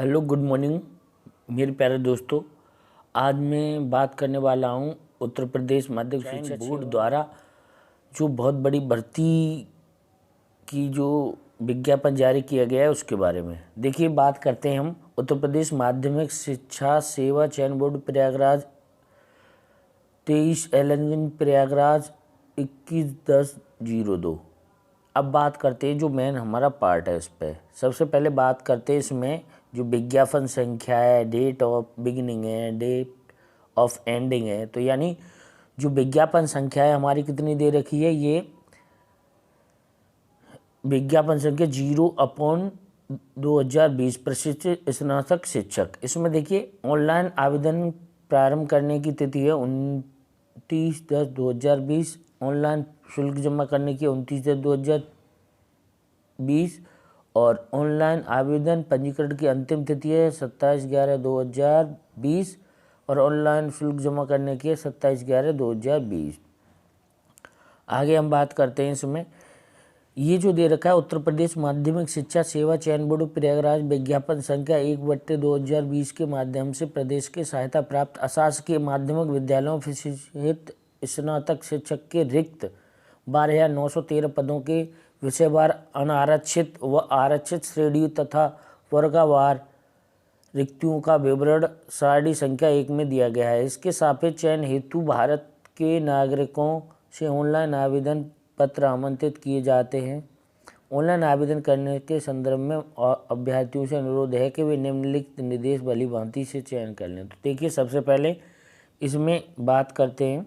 Hello good morning मेरे प्यारे दोस्तों। आज मैं बात करने वाला हूँ उत्तर प्रदेश माध्यमिक शिक्षा बोर्ड द्वारा जो बहुत बड़ी भर्ती की जो विज्ञापन जारी किया गया है उसके बारे में। देखिए, बात करते हैं हम उत्तर प्रदेश माध्यमिक शिक्षा सेवा चयन बोर्ड प्रयागराज 23 एलन प्रयागराज 21/10/02। अब बात करते हैं जो मेन हमारा पार्ट है इस पर। सबसे पहले बात करते हैं इसमें जो विज्ञापन संख्या है, डेट ऑफ बिगिनिंग है, डेट ऑफ एंडिंग है। तो यानी जो विज्ञापन संख्या है हमारी कितनी दे रखी है, ये विज्ञापन संख्या 0/2020 प्रशिक्षित स्नातक शिक्षक। इसमें देखिए, ऑनलाइन आवेदन प्रारंभ करने की तिथि है 29/10/2020। ऑनलाइन शुल्क जमा करने की 29/10/2020 और ऑनलाइन आवेदन पंजीकरण की अंतिम तिथि है 27/11/2020 और ऑनलाइन शुल्क जमा करने की है 27/11/2020। आगे हम बात करते हैं इसमें ये जो दे रखा है उत्तर प्रदेश माध्यमिक शिक्षा सेवा चयन बोर्ड प्रयागराज विज्ञापन संख्या 1/2020 के माध्यम से प्रदेश के सहायता प्राप्त अशासकीय माध्यमिक विद्यालयों में प्रशिक्षित स्नातक शिक्षक के रिक्त 12,913 पदों के विषयवार अनारक्षित व आरक्षित श्रेणी तथा वर्गवार रिक्तियों का विवरण सारणी संख्या 1 में दिया गया है। इसके सापेक्ष चयन हेतु भारत के नागरिकों से ऑनलाइन आवेदन पत्र आमंत्रित किए जाते हैं। ऑनलाइन आवेदन करने के संदर्भ में अभ्यर्थियों से अनुरोध है कि वे निम्नलिखित निर्देश भली भांति से चयन कर लें। तो देखिए, सबसे पहले इसमें बात करते हैं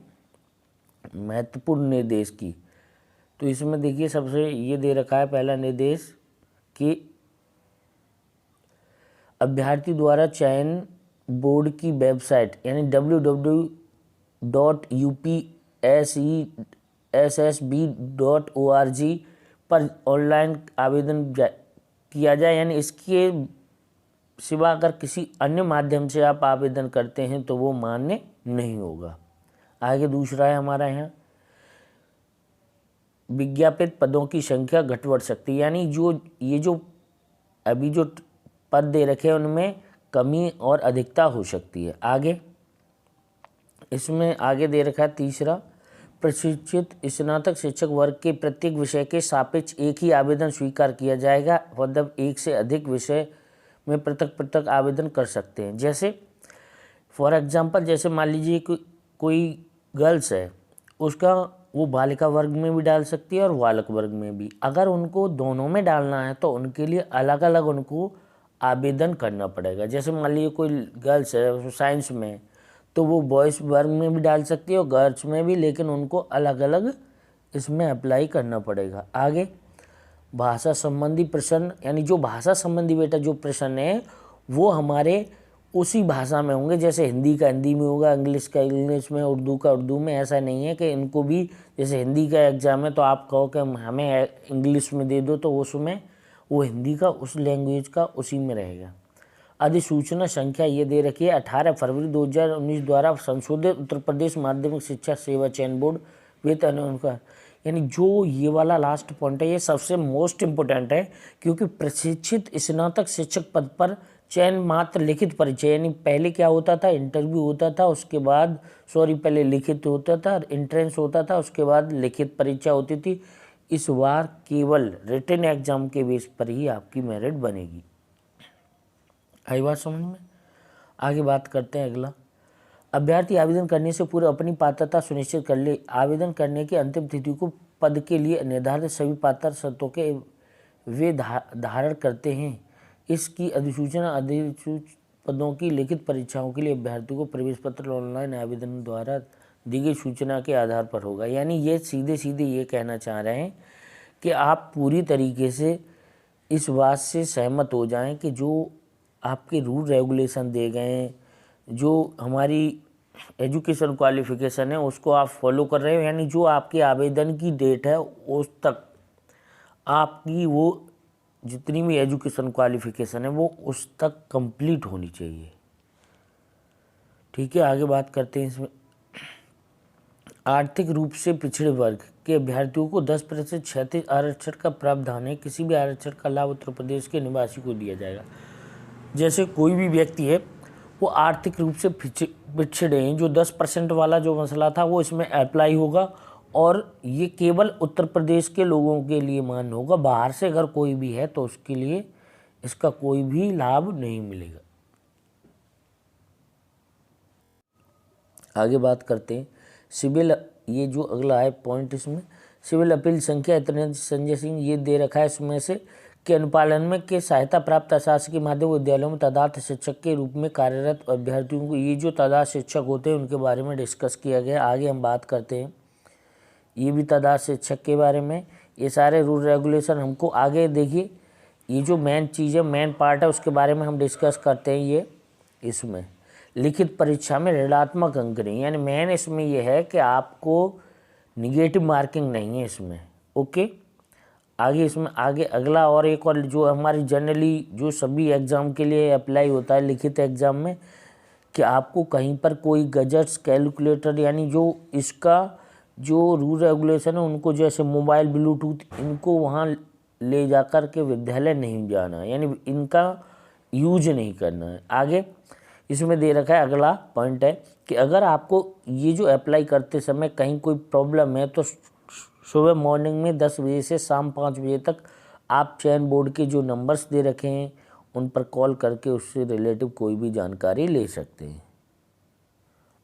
महत्वपूर्ण निर्देश की। तो इसमें देखिए, सबसे ये दे रखा है पहला निर्देश कि अभ्यर्थी द्वारा चयन बोर्ड की वेबसाइट यानी www.upsessb.org पर ऑनलाइन आवेदन किया जाए। यानी इसके सिवा अगर किसी अन्य माध्यम से आप आवेदन करते हैं तो वो मान्य नहीं होगा। आगे दूसरा है हमारा यहाँ विज्ञापित पदों की संख्या घट बढ़ सकती है। यानी जो अभी जो पद दे रखे हैं उनमें कमी और अधिकता हो सकती है। आगे इसमें आगे दे रखा है तीसरा, प्रशिक्षित स्नातक शिक्षक वर्ग के प्रत्येक विषय के सापेक्ष एक ही आवेदन स्वीकार किया जाएगा। मतलब एक से अधिक विषय में पृथक पृथक आवेदन कर सकते हैं। जैसे फॉर एग्जांपल, जैसे मान लीजिए कोई गर्ल्स है, उसका वो बालिका वर्ग में भी डाल सकती है और बालक वर्ग में भी। अगर उनको दोनों में डालना है तो उनके लिए अलग अलग उनको आवेदन करना पड़ेगा। जैसे मान लीजिए कोई गर्ल्स है साइंस में, तो वो बॉयज़ वर्ग में भी डाल सकती है और गर्ल्स में भी, लेकिन उनको अलग अलग इसमें अप्लाई करना पड़ेगा। आगे भाषा संबंधी प्रश्न, यानी जो भाषा संबंधी बेटा जो प्रश्न है वो हमारे उसी भाषा में होंगे। जैसे हिंदी का हिंदी में होगा, इंग्लिश का इंग्लिश में, उर्दू का उर्दू में। ऐसा नहीं है कि इनको भी जैसे हिंदी का एग्ज़ाम है तो आप कहो कि हमें इंग्लिश में दे दो, तो उसमें वो हिंदी का उस लैंग्वेज का उसी में रहेगा। अधिसूचना संख्या ये दे रखी है 18 फरवरी 2019 द्वारा संशोधित उत्तर प्रदेश माध्यमिक शिक्षा सेवा चयन बोर्ड वेतन अनुसार। यानी जो ये वाला लास्ट पॉइंट है ये सबसे मोस्ट इम्पोर्टेंट है, क्योंकि प्रशिक्षित स्नातक शिक्षक पद पर चयन मात्र लिखित परीक्षा, यानी पहले क्या होता था, इंटरव्यू होता था, उसके बाद पहले लिखित होता था, एंट्रेंस होता था, उसके बाद लिखित परीक्षा होती थी। इस बार केवल रिटन एग्जाम के बेस पर ही आपकी मेरिट बनेगी। आई बात समझ में? आगे बात करते हैं अगला, अभ्यर्थी आवेदन करने से पूर्व अपनी पात्रता सुनिश्चित कर ले। आवेदन करने की अंतिम तिथि को पद के लिए निर्धारित सभी पात्रता शर्तों के वे धारण करते हैं। इसकी अधिसूचना अधिसूचित पदों की लिखित परीक्षाओं के लिए अभ्यर्थी को प्रवेश पत्र ऑनलाइन आवेदन द्वारा दी गई सूचना के आधार पर होगा। यानी ये सीधे सीधे ये कहना चाह रहे हैं कि आप पूरी तरीके से इस बात से सहमत हो जाएं कि जो आपके रूल रेगुलेशन दे गए हैं, जो हमारी एजुकेशन क्वालिफिकेशन है उसको आप फॉलो कर रहे हो। यानी जो आपके आवेदन की डेट है उस तक आपकी वो जितनी भी एजुकेशन क्वालिफिकेशन है वो उस तक कंप्लीट होनी चाहिए। ठीक है, आगे बात करते हैं इसमें आर्थिक रूप से पिछड़े वर्ग के अभ्यर्थियों को 10% क्षैतिज आरक्षण का प्रावधान है। किसी भी आरक्षण का लाभ उत्तर प्रदेश के निवासी को दिया जाएगा। जैसे कोई भी व्यक्ति है वो आर्थिक रूप से पिछड़े हैं, जो 10% वाला जो मसला था वो इसमें अप्लाई होगा, और ये केवल उत्तर प्रदेश के लोगों के लिए मान्य होगा। बाहर से अगर कोई भी है तो उसके लिए इसका कोई भी लाभ नहीं मिलेगा। आगे बात करते हैं सिविल, ये जो अगला है पॉइंट, इसमें सिविल अपील संख्या इतने संजय सिंह ये दे रखा है इसमें से के अनुपालन में के सहायता प्राप्त अशासकीय माध्यमिक विद्यालयों में तदार्थ शिक्षक के रूप में कार्यरत अभ्यर्थियों को, ये जो तदार्थ शिक्षक होते हैं उनके बारे में डिस्कस किया गया। आगे हम बात करते हैं ये भी तदार्थ शिक्षक के बारे में। ये सारे रूल रेगुलेशन हमको आगे देखिए, ये जो मेन चीज़ है, मेन पार्ट है, उसके बारे में हम डिस्कस करते हैं। ये इसमें लिखित परीक्षा में ऋणात्मक अंक नहीं, यानी मेन इसमें यह है कि आपको निगेटिव मार्किंग नहीं है इसमें। ओके, आगे इसमें आगे अगला और एक और जो हमारी जनरली जो सभी एग्ज़ाम के लिए अप्लाई होता है लिखित एग्ज़ाम में, कि आपको कहीं पर कोई गजट्स कैलकुलेटर, यानी जो इसका जो रूल रेगुलेशन है उनको, जैसे मोबाइल ब्लूटूथ, इनको वहाँ ले जा कर के विद्यालय नहीं जाना है, यानी इनका यूज नहीं करना है। आगे इसमें दे रखा है अगला पॉइंट है कि अगर आपको ये जो अप्लाई करते समय कहीं कोई प्रॉब्लम है तो सुबह मॉर्निंग में 10 बजे से शाम 5 बजे तक आप चयन बोर्ड के जो नंबर्स दे रखे हैं उन पर कॉल करके उससे रिलेटिव कोई भी जानकारी ले सकते हैं।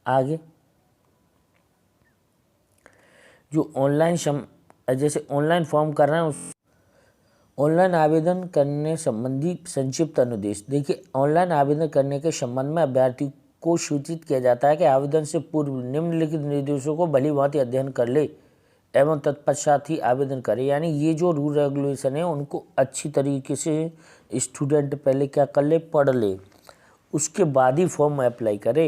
आगे जो ऑनलाइन जैसे ऑनलाइन फॉर्म कर रहे हैं, उस ऑनलाइन आवेदन करने संबंधी संक्षिप्त अनुदेश। देखिए, ऑनलाइन आवेदन करने के संबंध में अभ्यर्थी को सूचित किया जाता है कि आवेदन से पूर्व निम्नलिखित निर्देशों को भली भांति अध्ययन कर ले एवं तत्पश्चात ही आवेदन करे। यानी ये जो रूल रेगुलेशन है उनको अच्छी तरीके से स्टूडेंट पहले क्या कर ले, पढ़ ले, उसके बाद ही फॉर्म अप्लाई करे।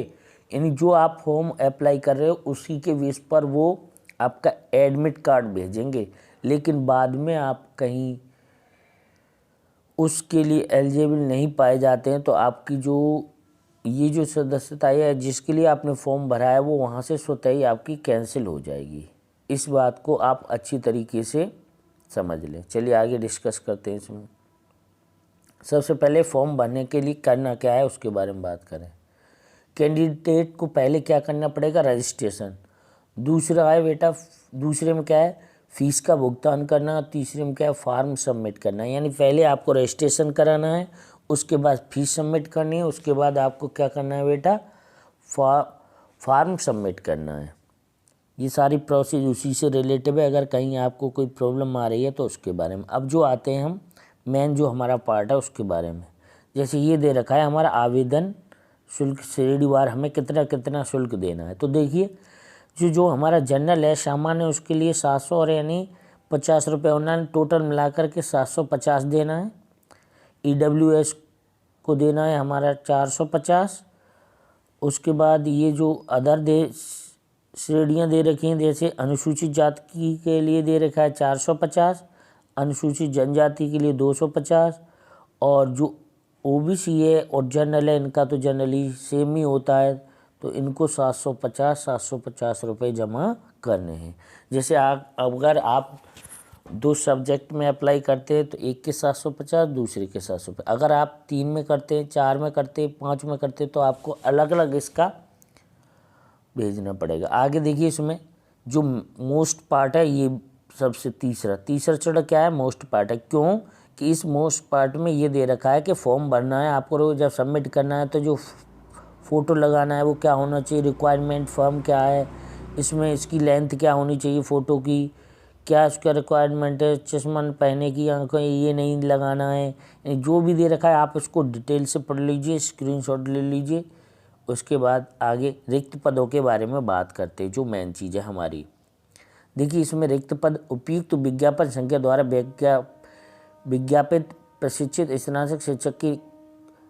यानी जो आप फॉर्म अप्लाई कर रहे हो उसी के बेस पर वो आपका एडमिट कार्ड भेजेंगे, लेकिन बाद में आप कहीं उसके लिए एलिजिबल नहीं पाए जाते हैं तो आपकी जो ये जो सदस्यता है जिसके लिए आपने फॉर्म भरा है वो वहाँ से स्वतः ही आपकी कैंसिल हो जाएगी। इस बात को आप अच्छी तरीके से समझ लें। चलिए आगे डिस्कस करते हैं इसमें। सबसे पहले फॉर्म भरने के लिए करना क्या है उसके बारे में बात करें। कैंडिडेट को पहले क्या करना पड़ेगा, रजिस्ट्रेशन। दूसरा है बेटा, दूसरे में क्या है, फीस का भुगतान करना। तीसरे में क्या है, फॉर्म सबमिट करना। यानी पहले आपको रजिस्ट्रेशन कराना है, उसके बाद फीस सबमिट करनी है, उसके बाद आपको क्या करना है बेटा, फॉर्म सबमिट करना है। ये सारी प्रोसेस उसी से रिलेटिव है। अगर कहीं आपको कोई प्रॉब्लम आ रही है तो उसके बारे में। अब जो आते हैं हम मेन जो हमारा पार्ट है उसके बारे में। जैसे ये दे रखा है हमारा आवेदन शुल्क, श्रेणीवार हमें कितना कितना शुल्क देना है। तो देखिए, जो हमारा जनरल है सामान्य, उसके लिए 700 और यानी 50 रुपये ऑनलाइन, टोटल मिलाकर के 750 देना है। EWS को देना है हमारा 450। उसके बाद ये जो अदर श्रेणियाँ दे रखी हैं, जैसे अनुसूचित जाति के लिए दे रखा है 450, अनुसूचित जनजाति के लिए 250, और जो OBC है और जनरल है इनका तो जनरली सेम ही होता है, तो इनको 750 रुपये जमा करने हैं। जैसे अगर आप 2 सब्जेक्ट में अप्लाई करते हैं तो एक के 750, दूसरे के 750। अगर आप 3 में करते हैं, 4 में करते हैं, 5 में करते हैं तो आपको अलग अलग इसका भेजना पड़ेगा। आगे देखिए, इसमें जो मोस्ट पार्ट है ये सबसे तीसरा चढ़ क्या है, मोस्ट पार्ट है। क्यों कि इस मोस्ट पार्ट में ये दे रखा है कि फॉर्म भरना है आपको, जब सबमिट करना है तो जो फ़ोटो लगाना है वो क्या होना चाहिए, रिक्वायरमेंट फॉर्म क्या है, इसमें इसकी लेंथ क्या होनी चाहिए फ़ोटो की, क्या उसका रिक्वायरमेंट है, चश्मा पहने की, आंखें ये नहीं लगाना है, जो भी दे रखा है आप उसको डिटेल से पढ़ लीजिए, स्क्रीनशॉट ले लीजिए। उसके बाद आगे रिक्त पदों के बारे में बात करते हैं, जो मेन चीज़ है हमारी। देखिए, इसमें रिक्त पद उपयुक्त विज्ञापन संख्या द्वारा विज्ञापित प्रशिक्षित स्नातक शिक्षक की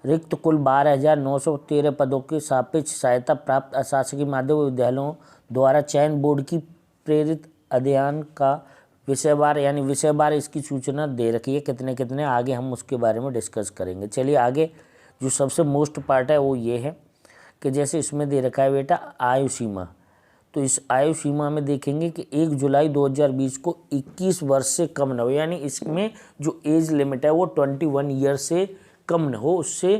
रिक्त कुल 12,913 पदों के सापेक्ष सहायता प्राप्त अशासकीय माध्यमिक विद्यालयों द्वारा चयन बोर्ड की प्रेरित अध्ययन का विषयवार, यानी विषयवार इसकी सूचना दे रखी है कितने कितने। आगे हम उसके बारे में डिस्कस करेंगे। चलिए आगे जो सबसे मोस्ट पार्ट है वो ये है कि जैसे इसमें दे रखा है बेटा आयु सीमा। तो इस आयु सीमा में देखेंगे कि 1 जुलाई 2020 को 21 वर्ष से कम न हो, यानी इसमें जो एज लिमिट है वो 21 ईयर से कम न हो, उससे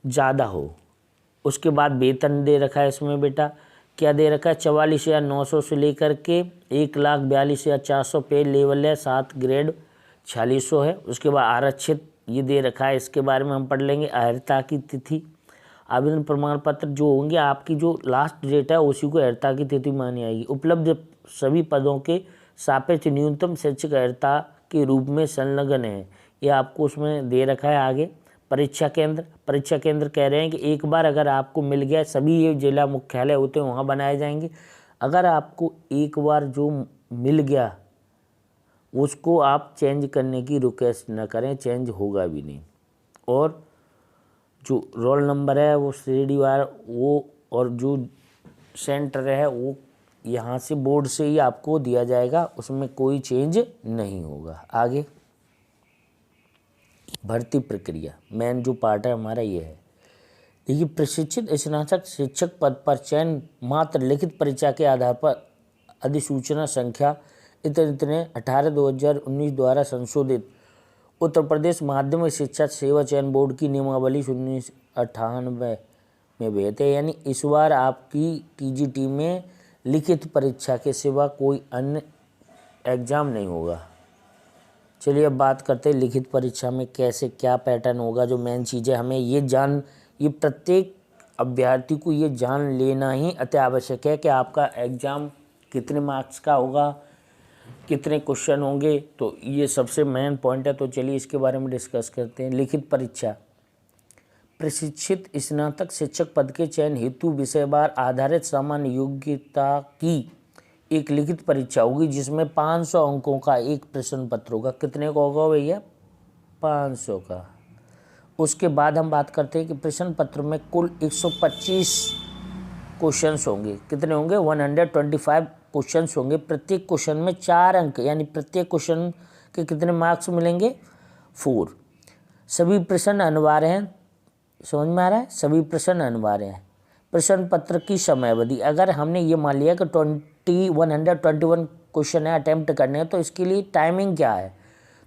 ज़्यादा हो। उसके बाद वेतन दे रखा है इसमें बेटा, क्या दे रखा है, 44,900 से लेकर के 1,42,400 पे लेवल है, 7 ग्रेड 4600 है। उसके बाद आरक्षित ये दे रखा है, इसके बारे में हम पढ़ लेंगे। अर्हता की तिथि, आवेदन प्रमाण पत्र जो होंगे आपकी जो लास्ट डेट है उसी को अर्हता की तिथि मानी जाएगी। उपलब्ध सभी पदों के सापेक्ष न्यूनतम शैक्षिक अर्हता के रूप में संलग्न है, ये आपको उसमें दे रखा है। आगे परीक्षा केंद्र कह रहे हैं कि एक बार अगर आपको मिल गया, सभी ये जिला मुख्यालय होते हैं वहाँ बनाए जाएंगे। अगर आपको एक बार जो मिल गया उसको आप चेंज करने की रिक्वेस्ट न करें, चेंज होगा भी नहीं। और जो रोल नंबर है वो श्रेणीवार वो, और जो सेंटर है वो यहाँ से बोर्ड से ही आपको दिया जाएगा, उसमें कोई चेंज नहीं होगा। आगे भर्ती प्रक्रिया, मेन जो पार्ट है हमारा ये है। देखिए, प्रशिक्षित स्नातक शिक्षक पद पर चयन मात्र लिखित परीक्षा के आधार पर अधिसूचना संख्या इतने 18/2019 द्वारा संशोधित उत्तर प्रदेश माध्यमिक शिक्षा सेवा चयन बोर्ड की नियमावली 1998 में भेजे थे। यानी इस बार आपकी टीजीटी में लिखित परीक्षा के सिवा कोई अन्य एग्ज़ाम नहीं होगा। चलिए अब बात करते हैं लिखित परीक्षा में कैसे क्या पैटर्न होगा। जो मेन चीज़ें हमें ये प्रत्येक अभ्यर्थी को ये जान लेना ही अति आवश्यक है कि आपका एग्ज़ाम कितने मार्क्स का होगा, कितने क्वेश्चन होंगे, तो ये सबसे मेन पॉइंट है। तो चलिए इसके बारे में डिस्कस करते हैं। लिखित परीक्षा, प्रशिक्षित स्नातक शिक्षक पद के चयन हेतु विषयवार आधारित सामान्य योग्यता की एक लिखित परीक्षा होगी, जिसमें 500 अंकों का एक प्रश्न पत्र होगा। कितने का होगा भैया? 500 का। उसके बाद हम बात करते हैं कि प्रश्न पत्र में कुल 125 क्वेश्चंस होंगे। कितने होंगे? 125 क्वेश्चंस होंगे। प्रत्येक क्वेश्चन में 4 अंक, यानी प्रत्येक क्वेश्चन के कितने मार्क्स मिलेंगे? 4। सभी प्रश्न अनिवार्य हैं। समझ में आ रहा है? सभी प्रश्न अनिवार्य हैं। प्रश्न पत्र की समयावधि, अगर हमने ये मान लिया कि 121 क्वेश्चन है अटैम्प्ट करने हैं, तो इसके लिए टाइमिंग क्या है?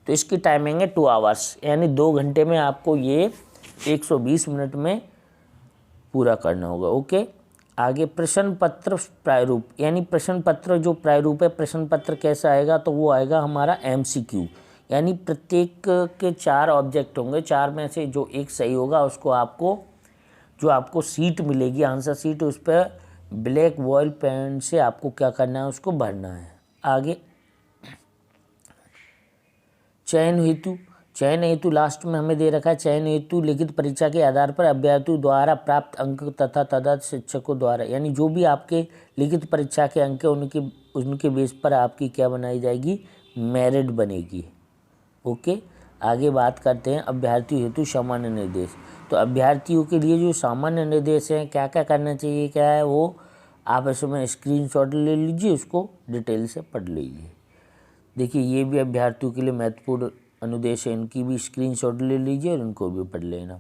तो इसकी टाइमिंग है 2 आवर्स, यानी 2 घंटे में आपको ये 120 मिनट में पूरा करना होगा। ओके। आगे प्रश्न पत्र प्रारूप, यानी प्रश्न पत्र जो प्रारूप है, प्रश्न पत्र कैसा आएगा? तो वो आएगा हमारा MCQ, यानी प्रत्येक के 4 ऑब्जेक्ट होंगे। 4 में से जो एक सही होगा उसको आपको सीट मिलेगी, आंसर सीट, उस पर ब्लैक बॉल पेन से आपको क्या करना है? उसको भरना है। आगे चयन हेतु लास्ट में हमें दे रखा है। चयन हेतु लिखित परीक्षा के आधार पर अभ्यर्थियों द्वारा प्राप्त अंक तथा तदर्थ शिक्षकों द्वारा, यानी जो भी आपके लिखित परीक्षा के अंक है उनके बेस पर आपकी क्या बनाई जाएगी? मेरिट बनेगी। ओके। आगे बात करते हैं अभ्यर्थियों हेतु सामान्य निर्देश। तो अभ्यर्थियों के लिए जो सामान्य निर्देश हैं, क्या क्या करना चाहिए, क्या है वो आप इसमें स्क्रीनशॉट ले लीजिए, उसको डिटेल से पढ़ लीजिए। देखिए, ये भी अभ्यर्थियों के लिए महत्वपूर्ण अनुदेश है, इनकी भी स्क्रीनशॉट ले लीजिए और इनको भी पढ़ लेना।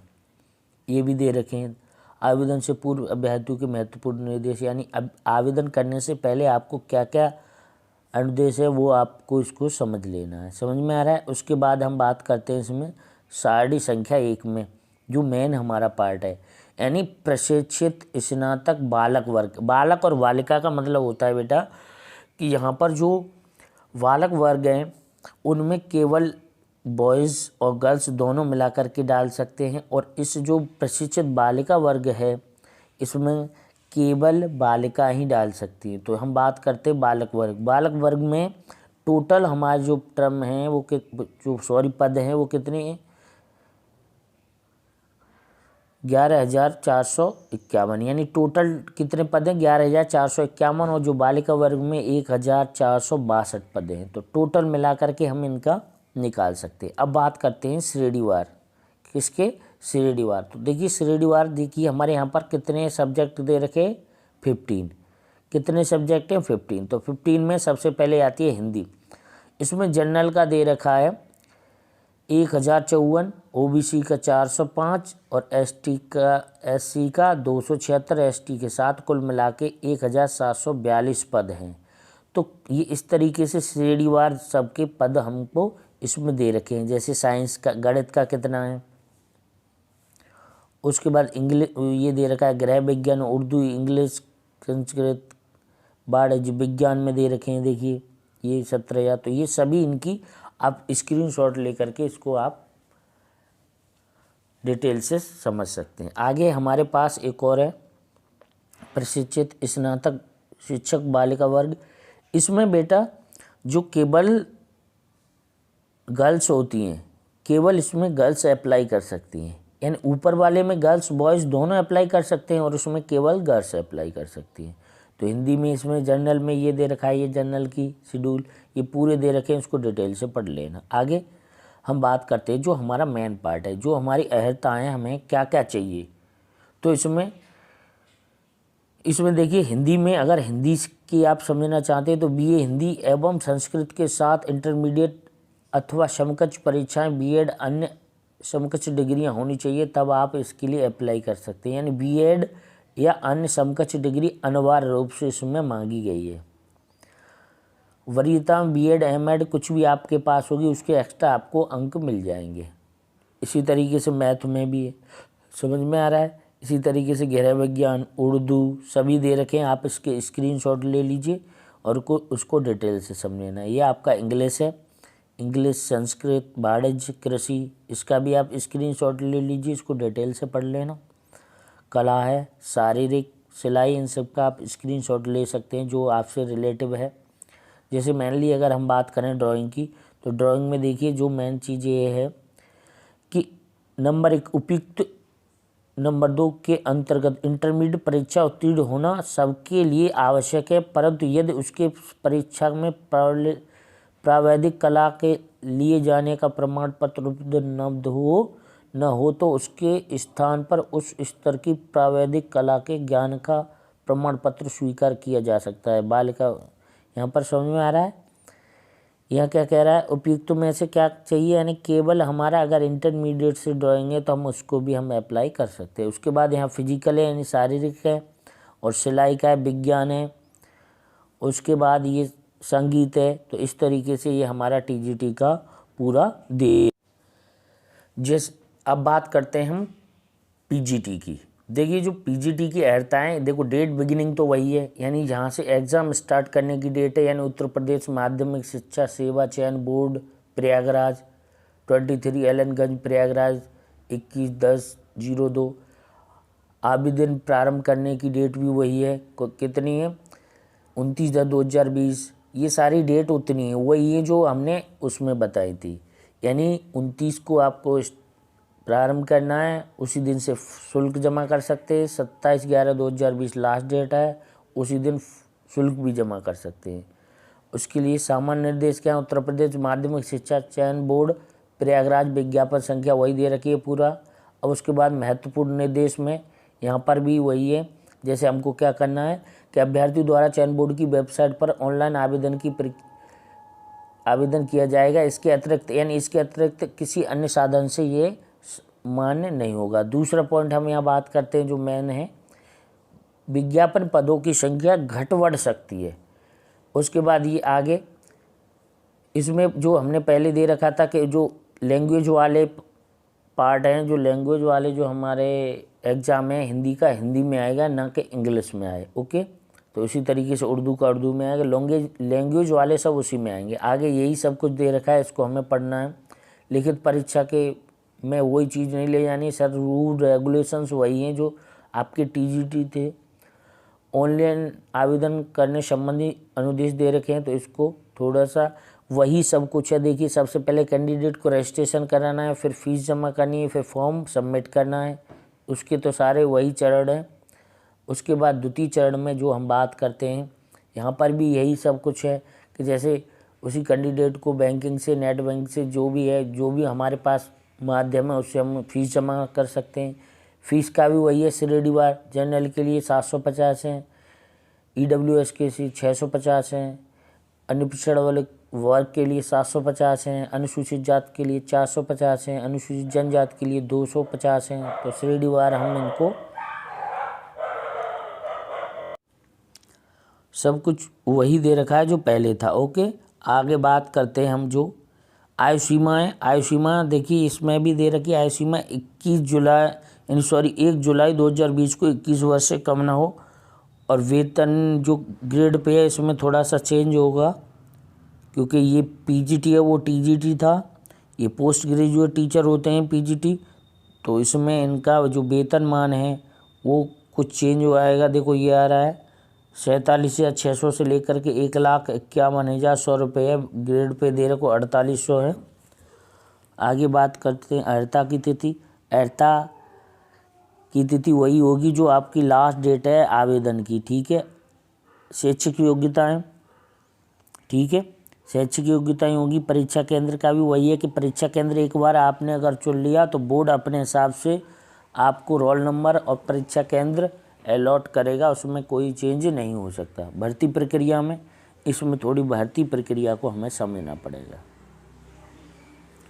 ये भी दे रखे हैं। आवेदन से पूर्व अभ्यर्थियों के महत्वपूर्ण निर्देश, यानी अब आवेदन करने से पहले आपको क्या क्या अनुदेश है वो आपको इसको समझ लेना है। समझ में आ रहा है? उसके बाद हम बात करते हैं इसमें सारणी संख्या 1 में, जो मेन हमारा पार्ट है, यानी प्रशिक्षित स्नातक बालक वर्ग। बालक और बालिका का मतलब होता है बेटा कि यहाँ पर जो बालक वर्ग हैं उनमें केवल बॉयज़ और गर्ल्स दोनों मिला करके डाल सकते हैं, और इस जो प्रशिक्षित बालिका वर्ग है इसमें केवल बालिका ही डाल सकती है। तो हम बात करते हैं बालक वर्ग। बालक वर्ग में टोटल हमारे जो टर्म हैं वो पद हैं वो कितने हैं? 11,451, यानी टोटल कितने पद हैं? 11,451, और जो बालिका वर्ग में 1,462 पद हैं। तो टोटल मिला करके हम इनका निकाल सकते हैं। अब बात करते हैं श्रेणीवार। किसके? श्रेणीवार। तो देखिए श्रेणीवार, देखिए हमारे यहाँ पर कितने सब्जेक्ट दे रखे? 15। कितने सब्जेक्ट हैं? 15। तो 15 में सबसे पहले आती है हिंदी। इसमें जनरल का दे रखा है 1,054, OBC का 405 और SC का 276, ST के साथ कुल मिला के 1,742 पद हैं। तो ये इस तरीके से श्रेणीवार सबके पद हमको इसमें दे रखे हैं। जैसे साइंस का, गणित का कितना है, उसके बाद इंग्लिश ये दे रखा है गृह विज्ञान, उर्दू, इंग्लिश, संस्कृत, वाणिज्य विज्ञान में दे रखे हैं। देखिए ये 17 या तो ये सभी इनकी आप स्क्रीनशॉट लेकर के इसको आप डिटेल से समझ सकते हैं। आगे हमारे पास एक और है प्रशिक्षित स्नातक शिक्षक बालिका वर्ग। इसमें बेटा जो केवल गर्ल्स होती हैं, केवल इसमें गर्ल्स अप्लाई कर सकती हैं, यानी ऊपर वाले में गर्ल्स बॉयज़ दोनों अप्लाई कर सकते हैं और उसमें केवल गर्ल्स अप्लाई कर सकती हैं। तो हिंदी में इसमें जनरल में ये दे रखा है, ये जनरल की शेड्यूल ये पूरे दे रखे हैं, इसको डिटेल से पढ़ लेना। आगे हम बात करते हैं जो हमारा मेन पार्ट है, जो हमारी अहर्ताएँ हमें क्या क्या चाहिए। तो इसमें देखिए हिंदी में अगर हिंदी की आप समझना चाहते हैं तो बीए हिंदी एवं संस्कृत के साथ इंटरमीडिएट अथवा समकक्ष परीक्षाएं बीएड अन्य समकक्ष डिग्रियां होनी चाहिए, तब आप इसके लिए अप्लाई कर सकते हैं। यानी बीएड या अन्य समकक्ष डिग्री अनिवार्य रूप से इसमें मांगी गई है। वरीयता में बीएड एमएड कुछ भी आपके पास होगी उसके एक्स्ट्रा आपको अंक मिल जाएंगे। इसी तरीके से मैथ में भी है, समझ में आ रहा है। इसी तरीके से गृह विज्ञान, उर्दू सभी दे रखे हैं, आप इसके स्क्रीनशॉट ले लीजिए और उसको डिटेल से समझना। ये आपका इंग्लिश है, इंग्लिश, संस्कृत, वाणिज्य, कृषि, इसका भी आप स्क्रीनशॉट ले लीजिए, इसको डिटेल से पढ़ लेना। कला है, शारीरिक, सिलाई, इन सब का आप स्क्रीनशॉट ले सकते हैं जो आपसे रिलेटिव है। जैसे मेनली अगर हम बात करें ड्राइंग की, तो ड्राइंग में देखिए जो मेन चीज़ ये है कि नंबर 1 उपयुक्त, नंबर 2 के अंतर्गत इंटरमीडिएट परीक्षा उत्तीर्ण होना सबके लिए आवश्यक है, परंतु यदि उसके परीक्षा में प्रावैधिक कला के लिए जाने का प्रमाण पत्र उपलब्ध न हो तो उसके स्थान पर उस स्तर की प्रावैधिक कला के ज्ञान का प्रमाण पत्र स्वीकार किया जा सकता है। बालिका यहाँ पर समझ में आ रहा है। यह क्या कह रहा है, उपयुक्त में से क्या चाहिए, यानी केवल हमारा अगर इंटरमीडिएट से ड्राइंग है तो हम उसको भी हम अप्लाई कर सकते हैं। उसके बाद यहाँ फिजिकल है यानी शारीरिक है, और सिलाई का है, विज्ञान है, उसके बाद ये संगीत है। तो इस तरीके से ये हमारा टीजीटी का पूरा दे। अब बात करते हैं हम पीजीटी की। देखिए जो पीजीटी की अहर्ताएँ, देखो डेट बिगिनिंग तो वही है, यानी जहाँ से एग्ज़ाम स्टार्ट करने की डेट है, यानी उत्तर प्रदेश माध्यमिक शिक्षा सेवा चयन बोर्ड प्रयागराज 23 एलनगंज प्रयागराज 21/10/02। आवेदन प्रारंभ करने की डेट भी वही है, कितनी है 29/10/2020। ये सारी डेट उतनी है, वही है जो हमने उसमें बताई थी। यानी 29 को आपको प्रारंभ करना है, उसी दिन से शुल्क जमा कर सकते हैं। 27/11/2020 लास्ट डेट है, उसी दिन शुल्क भी जमा कर सकते हैं। उसके लिए सामान्य निर्देश क्या है, उत्तर प्रदेश माध्यमिक शिक्षा चयन बोर्ड प्रयागराज, विज्ञापन संख्या वही दे रखी है पूरा। अब उसके बाद महत्वपूर्ण निर्देश में यहाँ पर भी वही है। जैसे हमको क्या करना है कि अभ्यर्थी द्वारा चयन बोर्ड की वेबसाइट पर ऑनलाइन आवेदन किया जाएगा। इसके अतिरिक्त किसी अन्य साधन से ये मान्य नहीं होगा। दूसरा पॉइंट हम यहाँ बात करते हैं जो मेन है, विज्ञापन पदों की संख्या घट बढ़ सकती है। उसके बाद ये आगे इसमें जो हमने पहले दे रखा था कि जो लैंग्वेज वाले पार्ट हैं, जो लैंग्वेज वाले जो हमारे एग्ज़ाम है हिंदी का हिंदी में आएगा, ना कि इंग्लिश में आए। ओके, तो इसी तरीके से उर्दू का उर्दू में आएगा, लैंग्वेज वाले सब उसी में आएंगे। आगे यही सब कुछ दे रखा है, इसको हमें पढ़ना है। लिखित परीक्षा के में वही चीज़ नहीं ले जानी सर, रूल रेगुलेशंस वही हैं जो आपके टीजीटी थे। ऑनलाइन आवेदन करने संबंधी अनुदेश दे रखे हैं, तो इसको थोड़ा सा वही सब कुछ है। देखिए सबसे पहले कैंडिडेट को रजिस्ट्रेशन कराना है, फिर फीस जमा करनी है, फिर फॉर्म सबमिट करना है, उसके तो सारे वही चरण हैं। उसके बाद द्वितीय चरण में जो हम बात करते हैं, यहाँ पर भी यही सब कुछ है कि जैसे उसी कैंडिडेट को बैंकिंग से, नेट बैंक से जो भी है, जो भी हमारे पास माध्यम है उससे हम फीस जमा कर सकते हैं। फीस का भी वही है, श्रेणीवार जनरल के लिए 750 हैं, EWS के लिए 650 हैं, अन्य पिछड़ा वाले वर्ग के लिए 750 हैं, अनुसूचित जाति के लिए 450 हैं, अनुसूचित जनजाति के लिए 250 हैं। तो श्रेणीवार हम इनको सब कुछ वही दे रखा है जो पहले था। ओके, आगे बात करते हैं हम जो आयु सीमा है। आयु सीमा देखिए इसमें भी दे रखी है, आयु सीमा 21 जुलाई यानी 1 जुलाई 2020 को 21 वर्ष से कम ना हो। और वेतन जो ग्रेड पे है इसमें थोड़ा सा चेंज होगा, क्योंकि ये पीजीटी है वो टीजीटी था, ये पोस्ट ग्रेजुएट टीचर होते हैं पीजीटी, तो इसमें इनका जो वेतन मान है वो कुछ चेंज हो आएगा। देखो ये आ रहा है 47,600 से लेकर के 1,51,100 रुपये है। ग्रेड पे दे रहे को 4800 है। आगे बात करते हैं अर्हता की तिथि। अर्हता की तिथि वही होगी जो आपकी लास्ट डेट है आवेदन की, ठीक है। शैक्षिक योग्यताएं, ठीक है, शैक्षिक योग्यताएं होगी। परीक्षा केंद्र का भी वही है कि परीक्षा केंद्र एक बार आपने अगर चुन लिया तो बोर्ड अपने हिसाब से आपको रोल नंबर और परीक्षा केंद्र अलॉट करेगा, उसमें कोई चेंज नहीं हो सकता। भर्ती प्रक्रिया में इसमें थोड़ी भर्ती प्रक्रिया को हमें समझना पड़ेगा,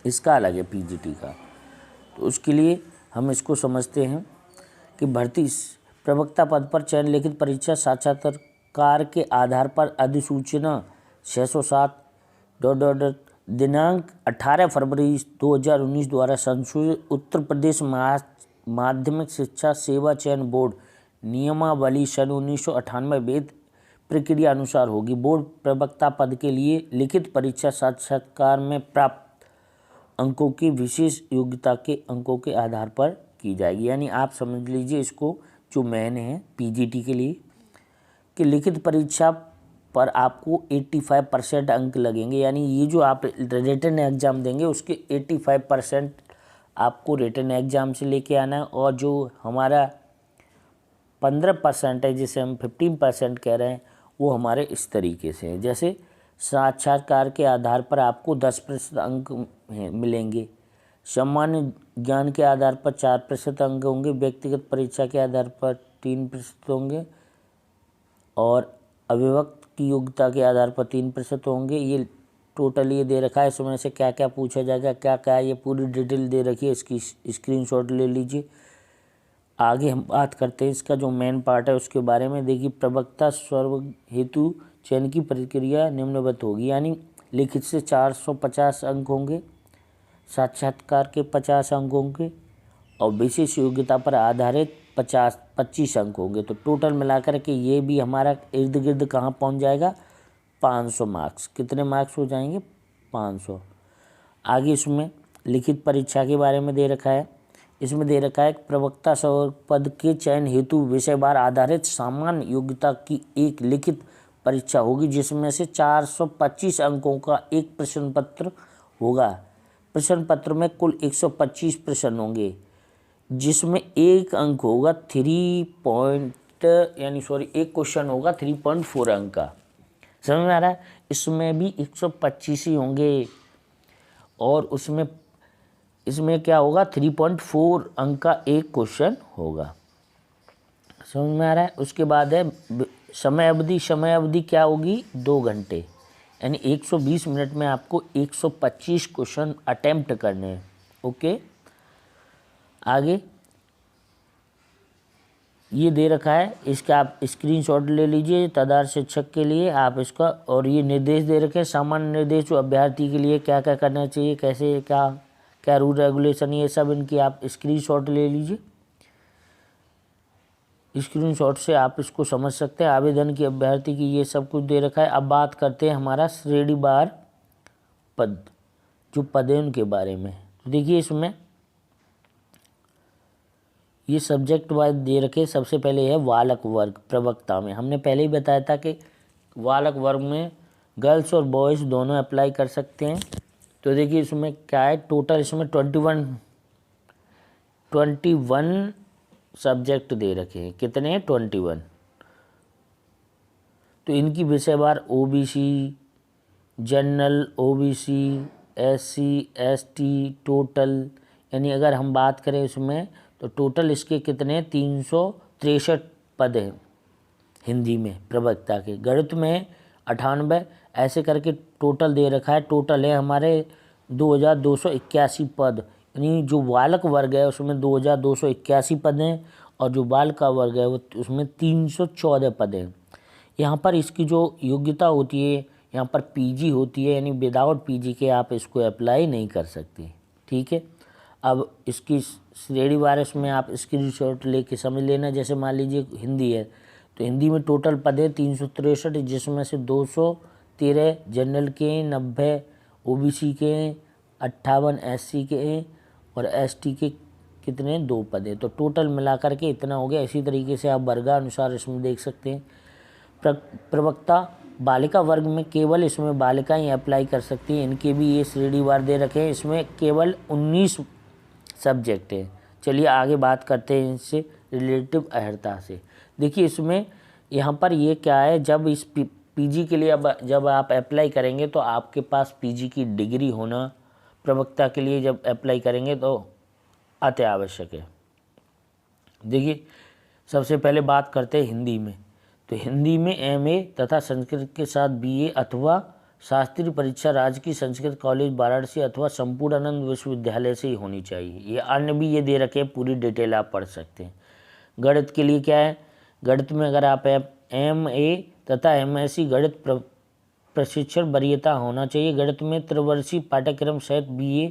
इसका अलग है पीजीटी का। तो उसके लिए हम इसको समझते हैं कि भर्ती प्रवक्ता पद पर चयन लिखित परीक्षा साक्षात्कार के आधार पर अधिसूचना 607 दिनांक 18 फरवरी 2019 द्वारा संशोधित उत्तर प्रदेश माध्यमिक शिक्षा सेवा चयन बोर्ड नियमावली सन 1998 वेद प्रक्रिया अनुसार होगी। बोर्ड प्रवक्ता पद के लिए लिखित परीक्षा साक्षात्कार में प्राप्त अंकों की विशेष योग्यता के अंकों के आधार पर की जाएगी। यानी आप समझ लीजिए इसको जो मैंने है पीजीटी के लिए कि लिखित परीक्षा पर आपको 85% अंक लगेंगे। यानी ये जो आप रिटन एग्ज़ाम देंगे उसके 85% आपको रिटन एग्ज़ाम से लेके आना है, और जो हमारा 15% है जिसे हम 15% कह रहे हैं वो हमारे इस तरीके से है। जैसे साक्षात्कार के आधार पर आपको 10% अंक मिलेंगे, सामान्य ज्ञान के आधार पर 4% अंक होंगे, व्यक्तिगत परीक्षा के आधार पर 3% होंगे, और अभिव्यक्त की योग्यता के आधार पर 3% होंगे। ये टोटल ये दे रखा है, इसमें से क्या क्या पूछा जाएगा, क्या क्या ये पूरी डिटेल दे रखी है, इसकी स्क्रीनशॉट ले लीजिए। आगे हम बात करते हैं इसका जो मेन पार्ट है उसके बारे में। देखिए प्रवक्ता स्वर्ग हेतु चयन की प्रक्रिया निम्नवत होगी। यानी लिखित से 450 अंक होंगे, साक्षात्कार के 50 अंक होंगे, और विशेष योग्यता पर आधारित 25 अंक होंगे। तो टोटल मिलाकर के ये भी हमारा इर्द गिर्द कहाँ पहुँच जाएगा, 500 मार्क्स। कितने मार्क्स हो जाएंगे, 500। आगे इसमें लिखित परीक्षा के बारे में दे रखा है। इसमें दे रखा है प्रवक्ता पद के चयन हेतु विषयवार आधारित सामान्य योग्यता की एक लिखित परीक्षा होगी, जिसमें से 425 अंकों का एक प्रश्न पत्र होगा। प्रश्न पत्र में कुल 125 प्रश्न होंगे, जिसमें एक अंक होगा एक क्वेश्चन होगा 3.4 अंक का। समझ में आ रहा है। इसमें भी 125 ही होंगे, और इसमें क्या होगा 3.4 अंक का एक क्वेश्चन होगा। समझ में आ रहा है। उसके बाद है समय अवधि क्या होगी, 2 घंटे। यानी 120 मिनट में आपको 125 क्वेश्चन अटेम्प्ट करने हैं। ओके, आगे ये दे रखा है, इसका आप स्क्रीनशॉट ले लीजिए तदार शिक्षक के लिए आप इसका। और ये निर्देश दे रखे हैं, सामान्य निर्देश जो अभ्यर्थी के लिए क्या क्या करना चाहिए, कैसे क्या क्या रूल रेगुलेशन, ये सब इनकी आप स्क्रीनशॉट ले लीजिए। स्क्रीनशॉट से आप इसको समझ सकते हैं। आवेदन की अभ्यर्थी की ये सब कुछ दे रखा है। अब बात करते हैं हमारा श्रेणीवार पद, जो पद है उनके बारे में। तो देखिए इसमें ये सब्जेक्ट वाइज दे रखे। सबसे पहले है बालक वर्ग। प्रवक्ता में हमने पहले ही बताया था कि बालक वर्ग में गर्ल्स और बॉयज़ दोनों अप्लाई कर सकते हैं। तो देखिए इसमें क्या है, टोटल इसमें 21 सब्जेक्ट दे रखे हैं। कितने हैं, 21। तो इनकी विषयवार OBC, general, OBC, SC, ST, total, यानी अगर हम बात करें इसमें तो टोटल इसके कितने 363 पद हैं हिंदी में प्रवक्ता के। गणित में 98, ऐसे करके टोटल दे रखा है। टोटल है हमारे 2281 पद। यानी जो बालक वर्ग है उसमें 2281 पद हैं, और जो बालिका वर्ग है वो उसमें 314 पद हैं। यहाँ पर इसकी जो योग्यता होती है, यहाँ पर पीजी होती है, यानी विदाउट पीजी के आप इसको अप्लाई नहीं कर सकते। ठीक है। अब इसकी श्रेणीवार इसमें आप स्क्रीनशॉट लेके समझ लेना। जैसे मान लीजिए हिंदी है तो हिंदी में टोटल पद है 363, जिसमें से 213 जनरल के हैं, 90 ओबीसी के हैं, 58 एससी के हैं और एसटी के कितने 2 पद हैं। तो टोटल मिलाकर के इतना हो गया। इसी तरीके से आप वर्गानुसार इसमें देख सकते हैं। प्रवक्ता बालिका वर्ग में केवल इसमें बालिकाएं अप्लाई कर सकती हैं, इनके भी ये श्रेणीवार दे रखे हैं। इसमें केवल 19 सब्जेक्ट है। चलिए आगे बात करते हैं इनसे रिलेटिव अर्हता से। देखिए इसमें यहाँ पर ये क्या है, जब इस पीजी के लिए जब आप अप्लाई करेंगे तो आपके पास पीजी की डिग्री होना प्रवक्ता के लिए जब अप्लाई करेंगे तो अति आवश्यक है। देखिए सबसे पहले बात करते हैं हिंदी में। तो हिंदी में एमए तथा संस्कृत के साथ बीए अथवा शास्त्रीय परीक्षा राज्य की संस्कृत कॉलेज वाराणसी अथवा संपूर्णानंद विश्वविद्यालय से ही होनी चाहिए। ये अन्य भी ये दे रखे हैं, पूरी डिटेल आप पढ़ सकते हैं। गणित के लिए क्या है, गणित में अगर आप एमए तथा एमएससी गणित प्रशिक्षण वरीयता होना चाहिए। गणित में त्रिवर्षीय पाठ्यक्रम सहित बीए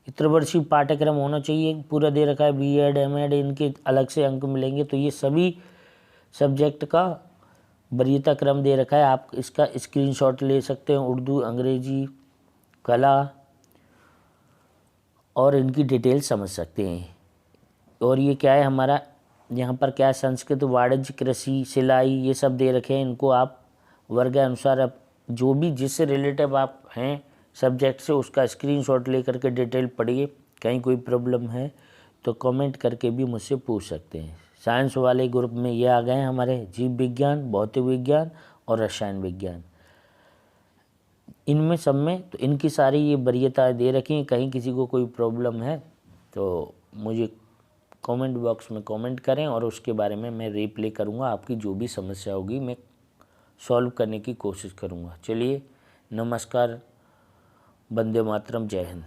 त्रिवर्षीय पाठ्यक्रम होना चाहिए, पूरा दे रखा है। बीएड एमएड इनके अलग से अंक मिलेंगे। तो ये सभी सब्जेक्ट का वरीयता क्रम दे रखा है, आप इसका स्क्रीनशॉट ले सकते हैं। उर्दू, अंग्रेजी, कला और इनकी डिटेल समझ सकते हैं। और ये क्या है हमारा, यहाँ पर क्या है, संस्कृत, वाणिज्य, कृषि, सिलाई, ये सब दे रखे हैं। इनको आप वर्ग अनुसार आप जो भी जिससे रिलेटिव आप हैं सब्जेक्ट से उसका स्क्रीनशॉट लेकर के डिटेल पढ़िए। कहीं कोई प्रॉब्लम है तो कमेंट करके भी मुझसे पूछ सकते हैं। साइंस वाले ग्रुप में ये आ गए हैं हमारे जीव विज्ञान, भौतिक विज्ञान और रसायन विज्ञान। इनमें सब में तो इनकी सारी ये वरीयताएँ दे रखी हैं। कहीं किसी को कोई प्रॉब्लम है तो मुझे कमेंट बॉक्स में कमेंट करें और उसके बारे में मैं रिप्लाई करूँगा। आपकी जो भी समस्या होगी मैं सॉल्व करने की कोशिश करूँगा। चलिए नमस्कार, वंदे मातरम, जय हिंद।